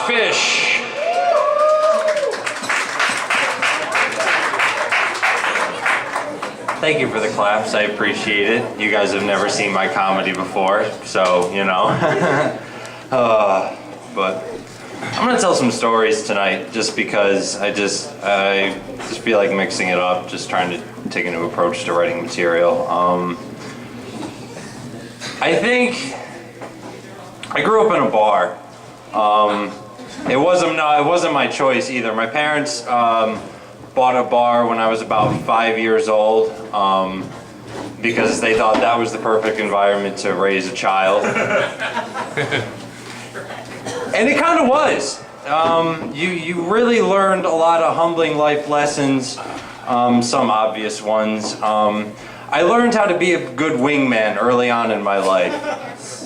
Fish. Thank you for the claps. I appreciate it. You guys have never seen my comedy before, so you know. But I'm gonna tell some stories tonight, just because I just feel like mixing it up, just trying to take a new approach to writing material. I think I grew up in a bar. It wasn't my choice either. My parents bought a bar when I was about 5 years old because they thought that was the perfect environment to raise a child. And it kind of was. You really learned a lot of humbling life lessons, some obvious ones. I learned how to be a good wingman early on in my life.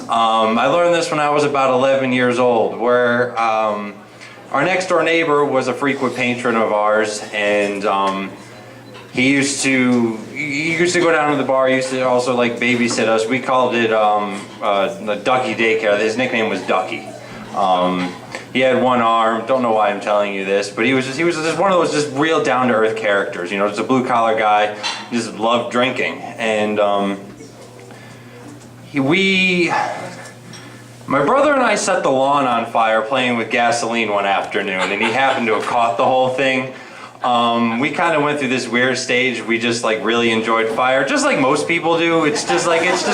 I learned this when I was about 11 years old, where our next door neighbor was a frequent patron of ours, and he used to go down to the bar. He used to also like babysit us. We called it the Ducky Daycare. His nickname was Ducky. He had one arm. Don't know why I'm telling you this, but he was just one of those just real down to earth characters. You know, just a blue collar guy. He just loved drinking, and my brother and I set the lawn on fire playing with gasoline one afternoon, and he happened to have caught the whole thing. We kind of went through this weird stage. We just like really enjoyed fire, just like most people do. It's just like it's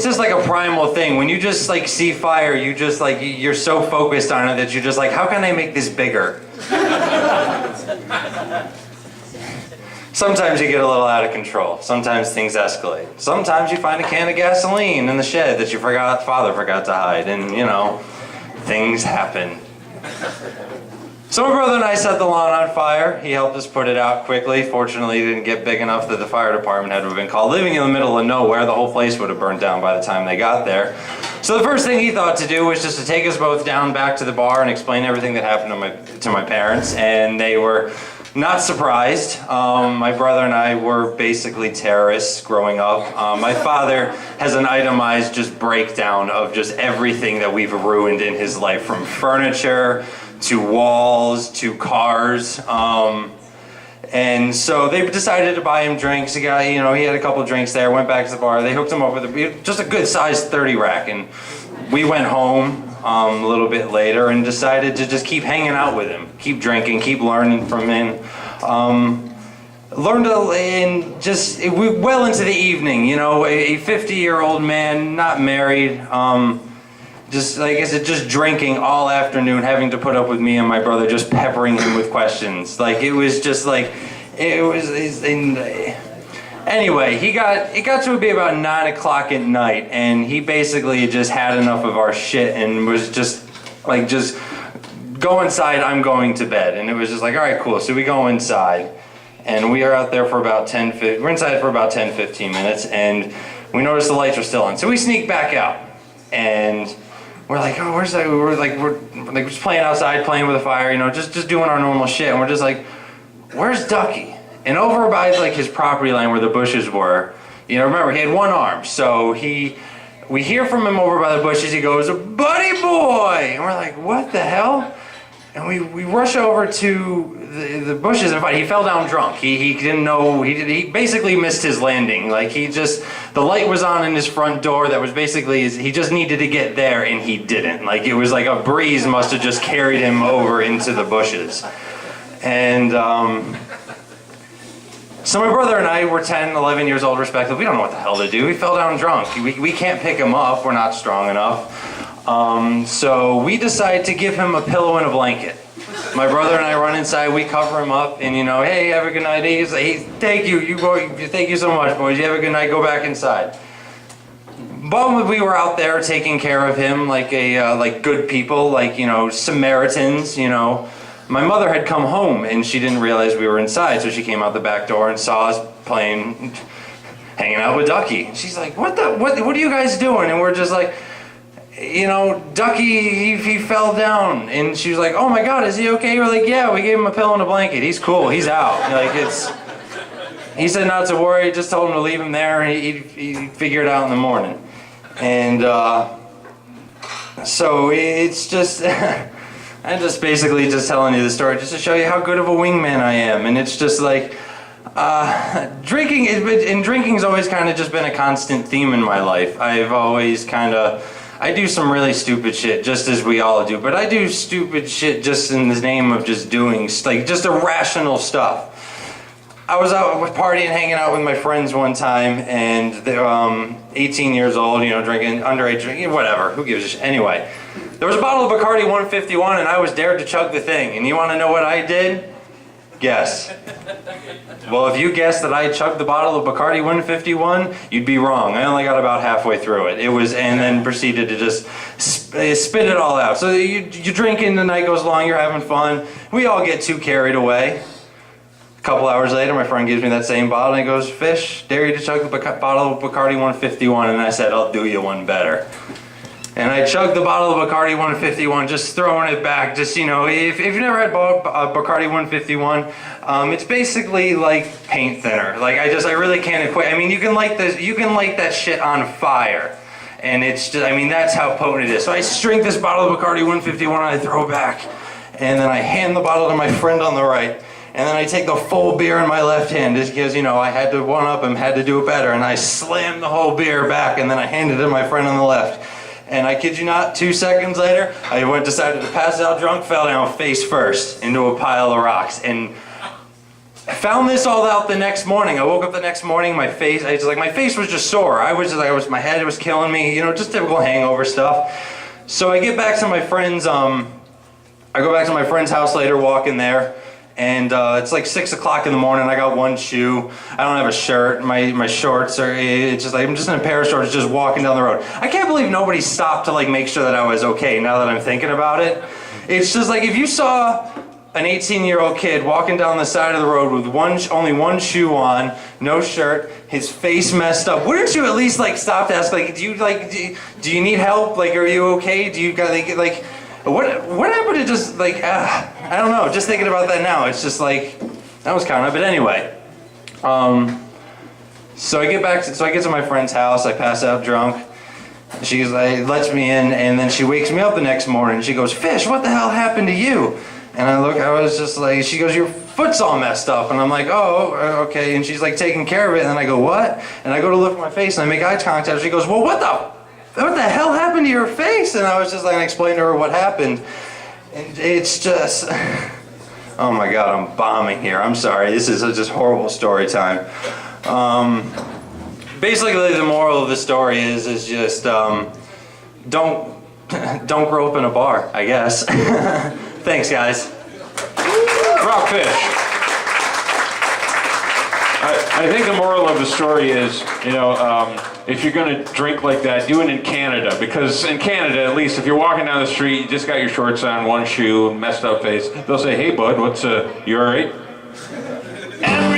just like a primal thing. When you just like see fire, you just like you're so focused on it that you're just like, how can I make this bigger? Sometimes you get a little out of control. Sometimes things escalate. Sometimes you find a can of gasoline in the shed that your father forgot to hide, and you know, things happen. So my brother and I set the lawn on fire. He helped us put it out quickly. Fortunately, it didn't get big enough that the fire department had to have been called. Living in the middle of nowhere, the whole place would have burned down by the time they got there. So the first thing he thought to do was just to take us both down back to the bar and explain everything that happened to my parents, and they were not surprised. My brother and I were basically terrorists growing up. My father has an itemized just breakdown of just everything that we've ruined in his life, from furniture to walls to cars. And so they decided to buy him drinks. He had a couple of drinks there, went back to the bar. They hooked him up with just a good sized 30 rack. And we went home a little bit later and decided to just keep hanging out with him, keep drinking, keep learning from him. Learned well into the evening, you know, a 50-year-old man, not married, just like I said, just drinking all afternoon, having to put up with me and my brother, just peppering him with questions. Like it was just like anyway, it got to be about 9 o'clock at night, and he basically just had enough of our shit and was just go inside, I'm going to bed. And it was just like, all right, cool. So we go inside, and we are out there for about we're inside for about 10-15 minutes, and we notice the lights are still on. So we sneak back out, and we're like, oh, where's that? We're just playing outside, playing with a fire, you know, just doing our normal shit. And we're just like, where's Ducky? And over by like his property line where the bushes were, you know, remember he had one arm. So we hear from him over by the bushes. He goes, "Buddy boy!" And we're like, what the hell? And we rush over to the bushes, and he fell down drunk. He didn't know, he basically missed his landing. Like the light was on in his front door that was basically, he just needed to get there, and he didn't. Like it was like a breeze must have just carried him over into the bushes. And so my brother and I were 10, 11 years old respectively. We don't know what the hell to do. He fell down drunk. We can't pick him up. We're not strong enough. So we decide to give him a pillow and a blanket. My brother and I run inside, we cover him up, and you know, hey, have a good night. He's like, hey, thank you, thank you so much, boys. You have a good night. Go back inside. But we were out there taking care of him like like good people, like, you know, Samaritans, you know. My mother had come home and she didn't realize we were inside, so she came out the back door and saw us hanging out with Ducky. She's like, what are you guys doing? And we're just like, you know, Ducky, he fell down. And she was like, oh my God, is he okay? We're like, yeah, we gave him a pillow and a blanket. He's cool, he's out. Like he said not to worry, just told him to leave him there, and he'd figure it out in the morning. And So it's just, I'm just basically just telling you the story just to show you how good of a wingman I am. And it's just like, drinking's always kind of just been a constant theme in my life. I've always I do some really stupid shit, just as we all do, but I do stupid shit just in the name of just doing, like, just irrational stuff. I was out partying, hanging out with my friends one time, and they're 18 years old, drinking, underage drinking, whatever, who gives a shit. Anyway, there was a bottle of Bacardi 151, and I was dared to chug the thing. And you want to know what I did? Guess. Well, if you guessed that I chugged the bottle of Bacardi 151, you'd be wrong. I only got about halfway through it. And then proceeded to just spit it all out. So you're drinking, the night goes along, you're having fun. We all get too carried away. A couple hours later, my friend gives me that same bottle and he goes, "Fish, dare you to chug the bottle of Bacardi 151? And I said, "I'll do you one better." And I chugged the bottle of Bacardi 151, just throwing it back. Just, if you've never had Bacardi 151, it's basically like paint thinner. Like, I really can't equate. I mean, you can light that shit on fire. And it's just, that's how potent it is. So I drink this bottle of Bacardi 151 and I throw it back. And then I hand the bottle to my friend on the right. And then I take the full beer in my left hand just because, I had to one-up him, had to do it better. And I slammed the whole beer back and then I handed it to my friend on the left. And I kid you not, 2 seconds later, I decided to pass out drunk, fell down face first into a pile of rocks. And I found this all out the next morning. I woke up the next morning, my face was just sore. My head was killing me, just typical hangover stuff. So I get back to my friend's, I go back to my friend's house later, walking there. And it's like 6 o'clock in the morning. I got one shoe. I don't have a shirt. My shorts are. It's just like I'm just in a pair of shorts, just walking down the road. I can't believe nobody stopped to make sure that I was okay. Now that I'm thinking about it, it's just like if you saw an 18-year-old kid walking down the side of the road with only one shoe on, no shirt, his face messed up. Wouldn't you at least stop to ask do you need help? Are you okay? Do you got What happened to just I don't know, just thinking about that now, it's just that was kind of, but anyway. So I get to my friend's house, I pass out drunk. She lets me in, and then she wakes me up the next morning. She goes, "Fish, what the hell happened to you?" And I was just she goes, "Your foot's all messed up." And I'm like, "Oh, okay." And she's taking care of it, and then I go, "What?" And I go to lift my face, and I make eye contact. She goes, "Well, what the hell happened to your face?" And I was just explaining to her what happened. And it's just, oh my God, I'm bombing here. I'm sorry. This is just horrible story time. Basically, the moral of the story is just don't grow up in a bar, I guess. Thanks, guys. Rockfish. I think the moral of the story is, if you're going to drink like that, do it in Canada. Because in Canada, at least, if you're walking down the street, you just got your shorts on, one shoe, messed up face, they'll say, "Hey, bud, you all right?" And